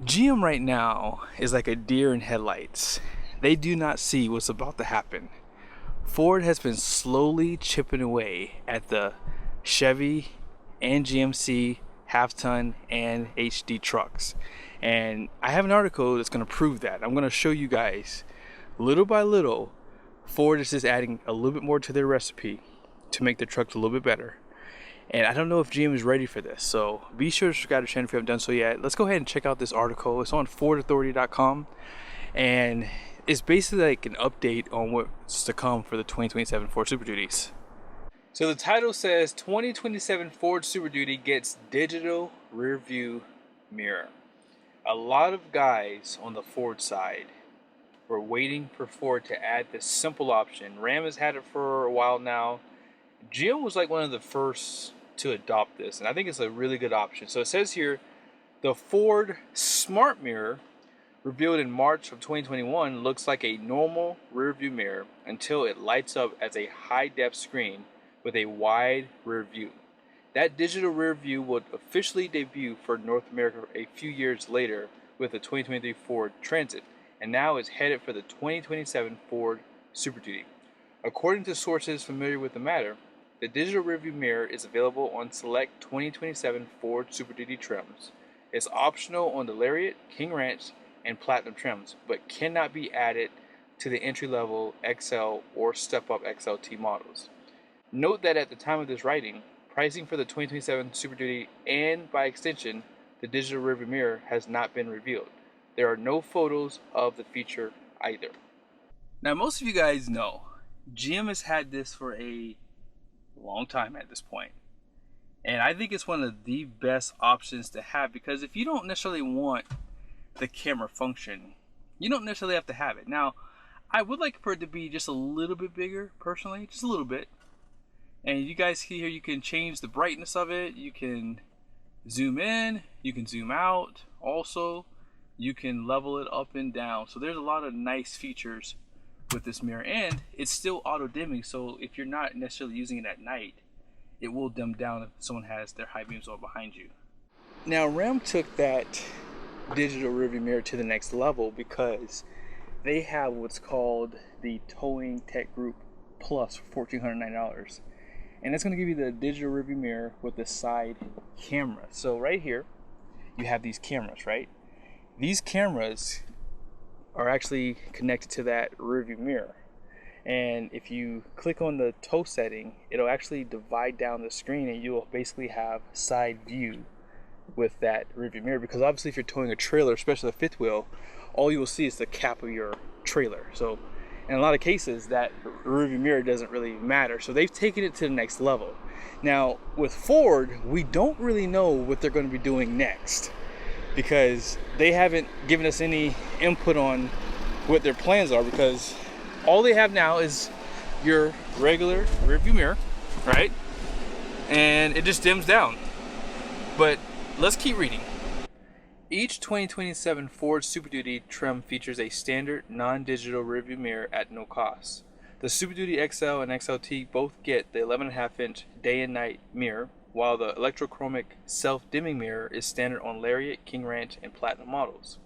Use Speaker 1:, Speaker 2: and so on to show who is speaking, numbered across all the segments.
Speaker 1: GM right now is like a deer in headlights. They do not see what's about to happen. Ford has been slowly chipping away at the Chevy and GMC half-ton and HD trucks. And I have an article that's going to prove that. I'm going to show you guys little by little, Ford is just adding a little bit more to their recipe to make their trucks a little bit better. And I don't know if GM is ready for this, so be sure to subscribe to the channel if you haven't done so yet. Let's go ahead and check out this article. It's on FordAuthority.com, and it's basically like an update on what's to come for the 2027 Ford Super Duties. So the title says 2027 Ford Super Duty gets digital rear view mirror. A lot of guys on the Ford side were waiting for Ford to add this simple option. Ram has had it for a while now. GM was like one of the first to adopt this, and I think it's a really good option. So it says here, the Ford Smart Mirror, revealed in March of 2021, looks like a normal rear view mirror until it lights up as a high-def screen with a wide rear view. That digital rear view would officially debut for North America a few years later with the 2023 Ford Transit, and now is headed for the 2027 Ford Super Duty. According to sources familiar with the matter, the digital rearview mirror is available on select 2027 Ford Super Duty trims. It's optional on the Lariat, King Ranch, and Platinum trims, but cannot be added to the entry-level XL or step-up XLT models. Note that at the time of this writing, pricing for the 2027 Super Duty and, by extension, the digital rearview mirror has not been revealed. There are no photos of the feature either. Now, most of you guys know GM has had this for a long time at this point, and I think it's one of the best options to have, because if you don't necessarily want the camera function, you don't necessarily have to have it. Now, I would like for it to be just a little bit bigger, personally, just a little bit. And you guys see here, you can change the brightness of it, you can zoom in, you can zoom out, also you can level it up and down. So there's a lot of nice features with this mirror, and it's still auto dimming, so if you're not necessarily using it at night, it will dim down if someone has their high beams on behind you. Now, Ram took that digital rearview mirror to the next level because they have what's called the Towing Tech Group Plus for $1,409, and it's going to give you the digital rearview mirror with the side camera. So right here you have these cameras, right? These cameras are actually connected to that rearview mirror, and if you click on the tow setting, it'll actually divide down the screen, and you'll basically have side view with that rearview mirror, because obviously if you're towing a trailer, especially the fifth wheel, all you will see is the cap of your trailer. So in a lot of cases that rearview mirror doesn't really matter, so they've taken it to the next level. Now with Ford, we don't really know what they're going to be doing next, because they haven't given us any input on what their plans are, because all they have now is your regular rearview mirror, right? And it just dims down. But let's keep reading. Each 2027 Ford Super Duty trim features a standard non-digital rearview mirror at no cost. The Super Duty XL and XLT both get the 11.5-inch day and night mirror, while the electrochromic self-dimming mirror is standard on Lariat, King Ranch, and Platinum models.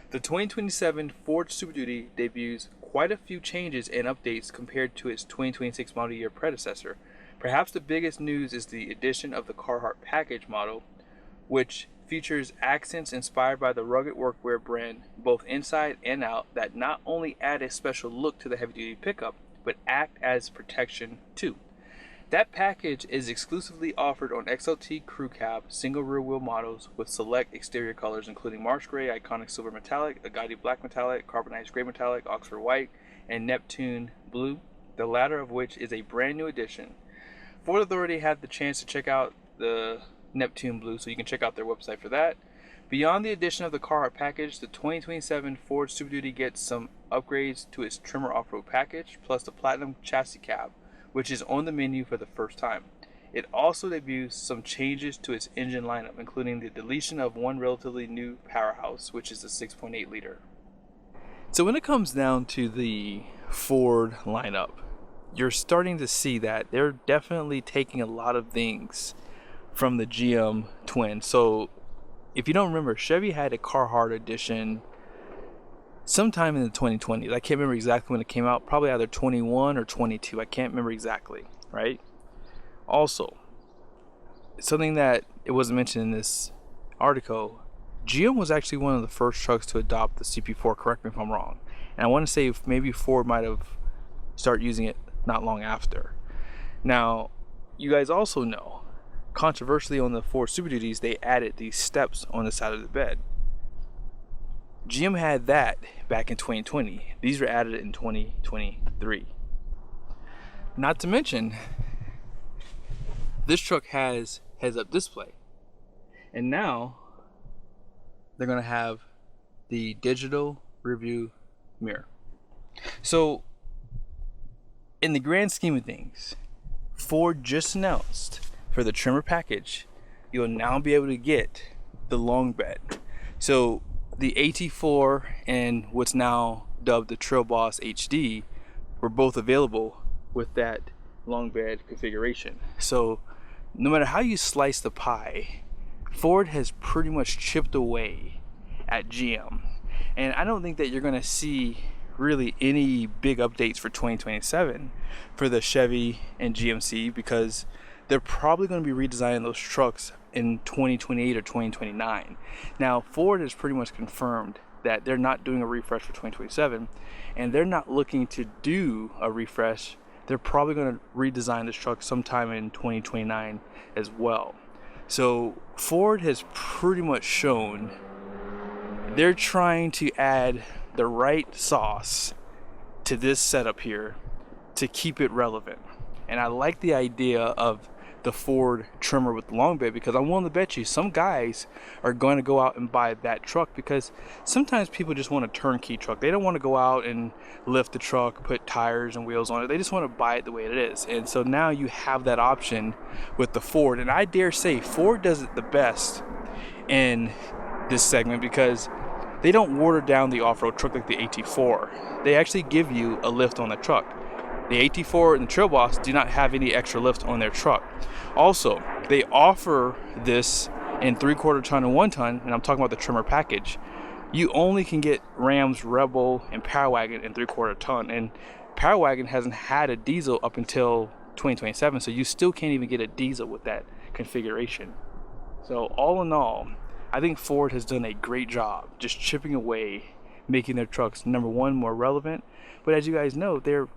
Speaker 1: The 2027 Ford Super Duty debuts quite a few changes and updates compared to its 2026 model year predecessor. Perhaps the biggest news is the addition of the Carhartt package model, which features accents inspired by the rugged workwear brand both inside and out that not only add a special look to the heavy-duty pickup, but act as protection too. That package is exclusively offered on XLT Crew Cab single rear wheel models with select exterior colors including Marsh Gray, Iconic Silver Metallic, Agati Black Metallic, Carbonized Gray Metallic, Oxford White, and Neptune Blue, the latter of which is a brand new addition. Ford Authority had the chance to check out the Neptune Blue, so you can check out their website for that. Beyond the addition of the Carhartt package, the 2027 Ford Super Duty gets some upgrades to its Tremor off-road package, plus the Platinum chassis cab, which is on the menu for the first time. It also debuts some changes to its engine lineup, including the deletion of one relatively new powerhouse, which is the 6.8 liter. So when it comes down to the Ford lineup, you're starting to see that they're definitely taking a lot of things from the GM twin. So if you don't remember, Chevy had a Carhartt edition sometime in the 2020s. I can't remember exactly when it came out, probably either 21 or 22. I can't remember exactly, right? Also, something that it wasn't mentioned in this article, GM was actually one of the first trucks to adopt the CP4, correct me if I'm wrong. And I want to say maybe Ford might have started using it not long after. Now, you guys also know, controversially on the Ford Super Duties, they added these steps on the side of the bed. GM had that back in 2020. These were added in 2023. Not to mention, this truck has heads-up display. And now, they're going to have the digital rearview mirror. So, in the grand scheme of things, Ford just announced for the Tremor package, you'll now be able to get the long bed. So, the AT4 and what's now dubbed the Trail Boss HD were both available with that long bed configuration. So no matter how you slice the pie, Ford has pretty much chipped away at GM. And I don't think that you're going to see really any big updates for 2027 for the Chevy and GMC, because they're probably going to be redesigning those trucks in 2028 or 2029. Now, Ford has pretty much confirmed that they're not doing a refresh for 2027, and they're not looking to do a refresh. They're probably going to redesign this truck sometime in 2029 as well. So Ford has pretty much shown they're trying to add the right sauce to this setup here to keep it relevant. And I like the idea of the Ford Tremor with the long bed, because I'm willing to bet you some guys are going to go out and buy that truck, because sometimes people just want a turnkey truck. They don't want to go out and lift the truck, put tires and wheels on it. They just want to buy it the way it is. And so now you have that option with the Ford, and I dare say Ford does it the best in this segment, because they don't water down the off-road truck like the AT4. They actually give you a lift on the truck. The AT4 and the Trail Boss do not have any extra lift on their truck. Also, they offer this in 3/4 ton and 1 ton, and I'm talking about the Tremor package. You only can get Ram's Rebel and Power Wagon in 3/4 ton, and Power Wagon hasn't had a diesel up until 2027, so you still can't even get a diesel with that configuration. So all in all, I think Ford has done a great job just chipping away, making their trucks, number one, more relevant. But as you guys know, they're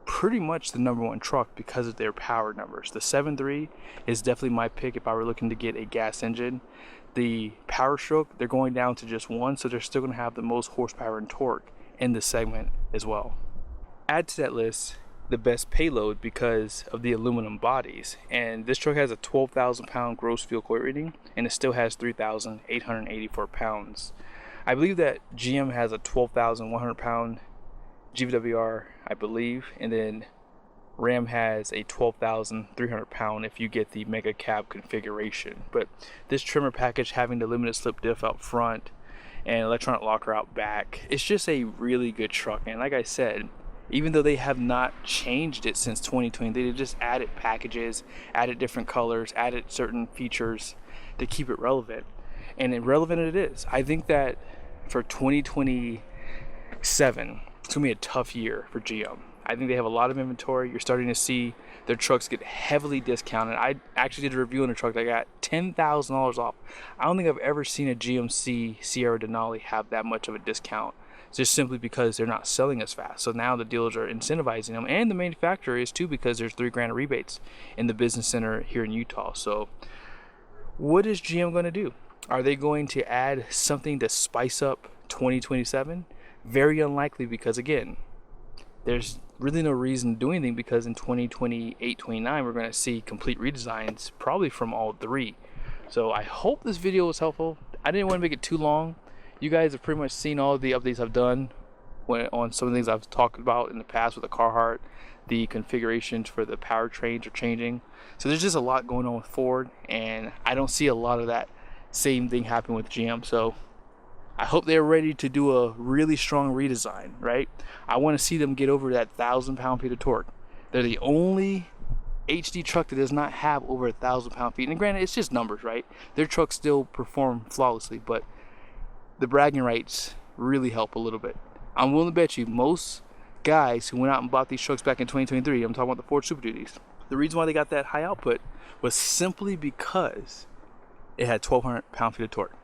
Speaker 1: pretty much the number one truck because of their power numbers. The 7.3 is definitely my pick if I were looking to get a gas engine. The Power Stroke, they're going down to just 1, so they're still going to have the most horsepower and torque in this segment as well. Add to that list the best payload because of the aluminum bodies, and this truck has a 12,000 pound gross vehicle weight rating, and it still has 3,884 pounds. I believe that GM has a 12,100 pound GVWR, I believe, and then Ram has a 12,300 pound if you get the mega cab configuration. But this Tremor package, having the limited slip diff out front and electronic locker out back, it's just a really good truck. And like I said, even though they have not changed it since 2020, they just added packages, added different colors, added certain features to keep it relevant. And relevant it is. I think that for 2027, it's going to be a tough year for GM. I think they have a lot of inventory. You're starting to see their trucks get heavily discounted. I actually did a review on a truck that got $10,000 off. I don't think I've ever seen a GMC Sierra Denali have that much of a discount, just simply because they're not selling as fast. So now the dealers are incentivizing them, and the manufacturer is too, because there's $3,000 rebates in the business center here in Utah. So what is GM going to do? Are they going to add something to spice up 2027? Very unlikely, because again, there's really no reason to do anything, because in 2028-29 we're going to see complete redesigns probably from all three. So I hope this video was helpful. I didn't want to make it too long. You guys have pretty much seen all of the updates I've done on some of the things I've talked about in the past with the Carhartt. The configurations for the powertrains are changing, so there's just a lot going on with Ford, and I don't see a lot of that same thing happen with GM. So I hope they're ready to do a really strong redesign, right? I want to see them get over that 1,000 pound-feet of torque. They're the only HD truck that does not have over 1,000 pound-feet, and granted, it's just numbers, right? Their trucks still perform flawlessly, but the bragging rights really help a little bit. I'm willing to bet you most guys who went out and bought these trucks back in 2023, I'm talking about the Ford Super Duties, the reason why they got that high output was simply because it had 1,200 pound-feet of torque.